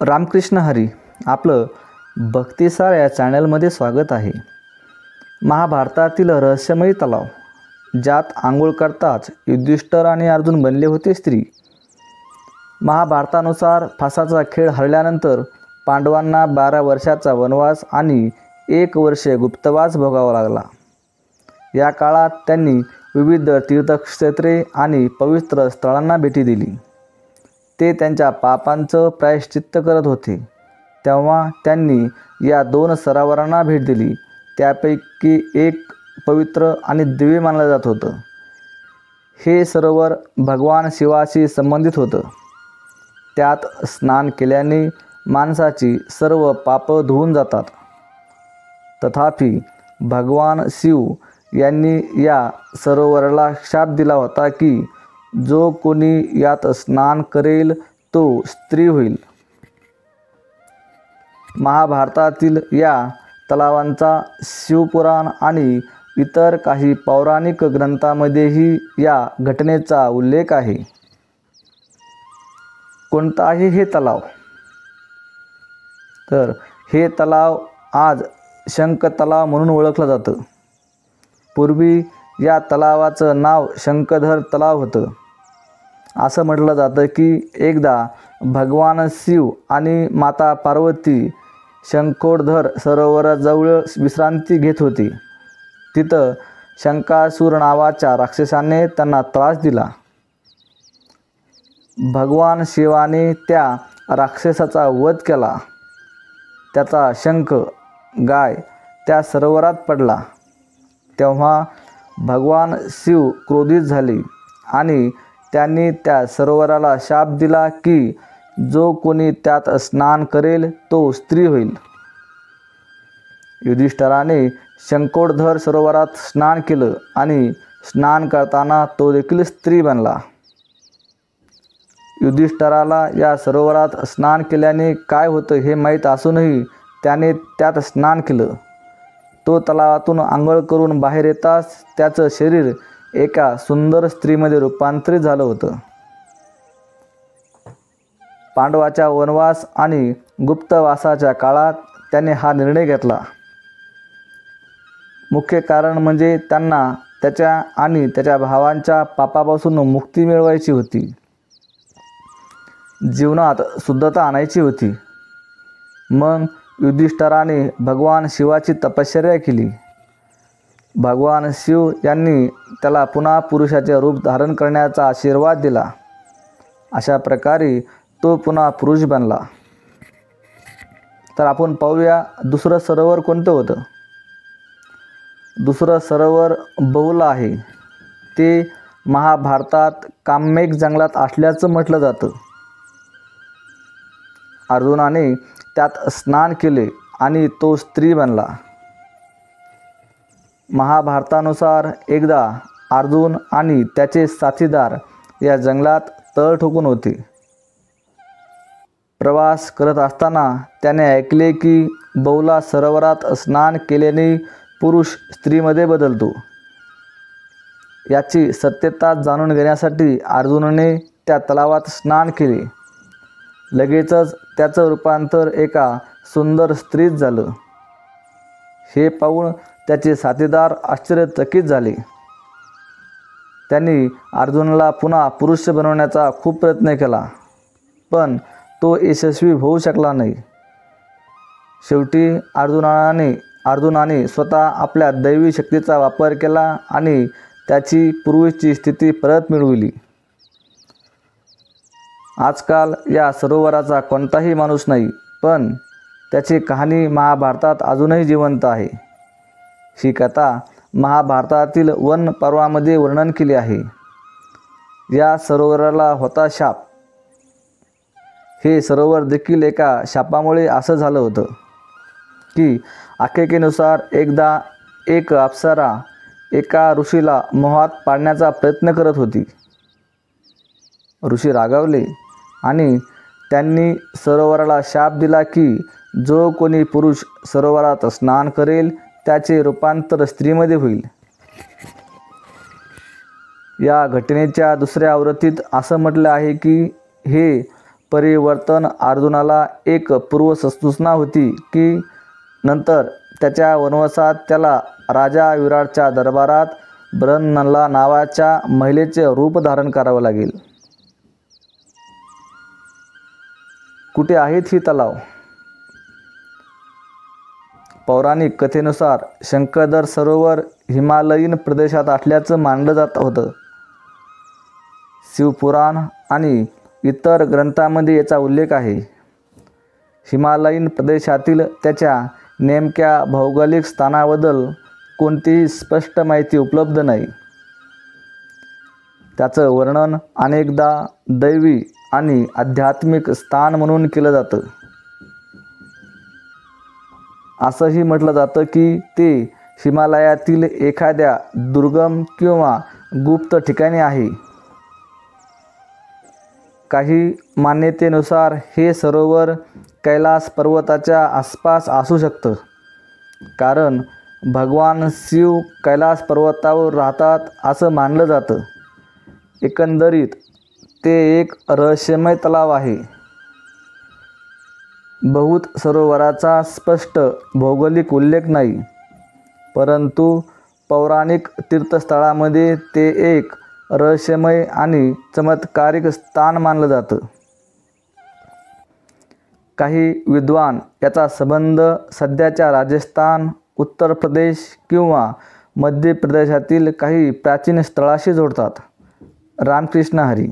रामकृष्ण हरी. आपलं भक्तिसार या चॅनलमध्ये स्वागत आहे. महाभारतातील रहस्यमयी तलाव, ज्यात आंघोळ करताच युधिष्ठिर आणि अर्जुन बनले होते स्त्री. महाभारतानुसार फासाचा खेळ हरल्यानंतर पांडवांना 12 वर्षाचा वनवास आणि 1 वर्ष गुप्तवास भोगावा लागला. या काळात त्यांनी विविध तीर्थक्षेत्रे आणि पवित्र स्थळांना भेटी दिली. ते त्यांच्या पापांचं प्रायश्चित्त करत होते. तेव्हा त्यांनी या 2 सरोवरांना भेट दिली. त्यापैकी एक पवित्र आणि दिव्य मानलं जात होतं. हे सरोवर भगवान शिवाशी संबंधित होतं. त्यात स्नान केल्याने माणसाची सर्व पापं धुवून जातात. तथापि भगवान शिव यांनी या सरोवराला शाप दिला होता की जो कोणी यात स्नान करेल तो स्त्री होईल. महाभारतातील या तलावांचा शिवपुराण आणि इतर काही पौराणिक ग्रंथांमध्येही या घटनेचा उल्लेख आहे. कोणतं आहे हे तलाव? तर हे तलाव आज शंख तलाव म्हणून ओळखलं जातं. पूर्वी या तलावाचं नाव शंखधर तलाव होतं. असं म्हटलं जातं की एकदा भगवान शिव आणि माता पार्वती शंखोधर सरोवराजवळ विश्रांती घेत होती. तिथं शंकासूर नावाच्या राक्षसाने त्यांना त्रास दिला. भगवान शिवाने त्या राक्षसाचा वध केला. त्याचा शंख गाय त्या सरोवरात पडला. तेव्हा भगवान शिव क्रोधित झाले आणि त्यांनी त्या सरोवराला शाप दिला की जो कोणी त्यात स्नान करेल तो स्त्री होईल. युधिष्ठिराने शंखोधर सरोवरात स्नान केलं आणि स्नान करताना तो देखील स्त्री बनला. युधिष्ठिराला या सरोवरात स्नान केल्याने काय होतं हे माहीत असूनही त्याने त्यात स्नान केलं. तो तलावातून आंघोळ करून बाहेर येताच त्याचं शरीर एका सुंदर स्त्रीमध्ये रूपांतरित झालं होतं. पांडवाच्या वनवास आणि गुप्तवासाच्या काळात त्याने हा निर्णय घेतला. मुख्य कारण म्हणजे त्यांना त्याच्या आणि त्याच्या भावांच्या पापापासून मुक्ती मिळवायची होती. जीवनात शुद्धता आणायची होती. मग युधिष्ठिराने भगवान शिवाची तपश्चर्या केली. भगवान शिव यांनी त्याला पुन्हा पुरुषाचे रूप धारण करण्याचा आशीर्वाद दिला. अशा प्रकारे तो पुन्हा पुरुष बनला. तर आपण पाहूया दुसरं सरोवर कोणतं होतं. दुसरं सरोवर बहुला आहे. ते महाभारतात काम्यक जंगलात असल्याचं म्हटलं जातं. अर्जुनाने त्यात स्नान केले आणि तो स्त्री बनला. महाभारतानुसार एकदा अर्जुन आणि त्याचे साथीदार या जंगलात तळ ठोकून होते. प्रवास करत असताना त्याने ऐकले की बहुला सरोवरात स्नान केल्याने पुरुष स्त्रीमध्ये बदलतो. याची सत्यता जाणून घेण्यासाठी अर्जुनने त्या तलावात स्नान केले. लगेचच त्याचं रूपांतर एका सुंदर स्त्रीत झालं. हे पाहून त्याचे साथीदार आश्चर्यचकित झाले. त्यांनी अर्जुनला पुन्हा पुरुष बनवण्याचा खूप प्रयत्न केला, पण तो यशस्वी होऊ शकला नाही. शेवटी अर्जुनाने स्वतः आपल्या दैवी शक्तीचा वापर केला आणि त्याची पूर्वीची स्थिती परत मिळवली. आजकाल या सरोवराचा कोणताही माणूस नाही, पण त्याची कहाणी महाभारतात अजूनही जिवंत आहे. ही कथा महाभारतातील वन पर्वामध्ये वर्णन केली आहे. या सरोवराला होता शाप. हे सरोवर देखील एका शापामुळे असं झालं होतं की आख्यायिकेनुसार एकदा एक अप्सरा एका ऋषीला मोहात पाडण्याचा प्रयत्न करत होती. ऋषी रागावले आणि त्यांनी सरोवराला शाप दिला की जो कोणी पुरुष सरोवरात स्नान करेल त्याचे रूपांतर स्त्रीमध्ये होईल. या घटनेच्या दुसऱ्या आवृत्तीत असं म्हटलं आहे की हे परिवर्तन अर्जुनाला एक पूर्वसूचना होती की नंतर त्याच्या वनवासात त्याला राजा विराटच्या दरबारात बृहन्नला नावाच्या महिलेचे रूप धारण करावे लागेल. कुठे आहेत ही तलाव? पौराणिक कथेनुसार शंखदर सरोवर हिमालयीन प्रदेशात असल्याचं मानलं जात होतं. शिवपुराण आणि इतर ग्रंथांमध्ये याचा उल्लेख आहे. हिमालयीन प्रदेशातील त्याच्या नेमक्या भौगोलिक स्थानाबद्दल कोणतीही स्पष्ट माहिती उपलब्ध नाही. त्याचं वर्णन अनेकदा दैवी आणि आध्यात्मिक स्थान म्हणून केलं जातं. असंही म्हटलं जातं की ते हिमालयातील एखाद्या दुर्गम किंवा गुप्त ठिकाणी आहे. काही मान्यतेनुसार हे सरोवर कैलास पर्वताच्या आसपास असू शकतं, कारण भगवान शिव कैलास पर्वतावर राहतात असं मानलं जातं. एकंदरीत ते एक रहस्यमय तलाव आहे. बहुत सरोवराचा स्पष्ट भौगोलिक उल्लेख नाही, परंतु पौराणिक तीर्थस्थळांमध्ये ते एक रहस्यमय आणि चमत्कारिक स्थान मानलं जातं. काही विद्वान याचा संबंध सध्याच्या राजस्थान, उत्तर प्रदेश किंवा मध्य प्रदेशातील काही प्राचीन स्थळाशी जोडतात. रामकृष्ण हरी.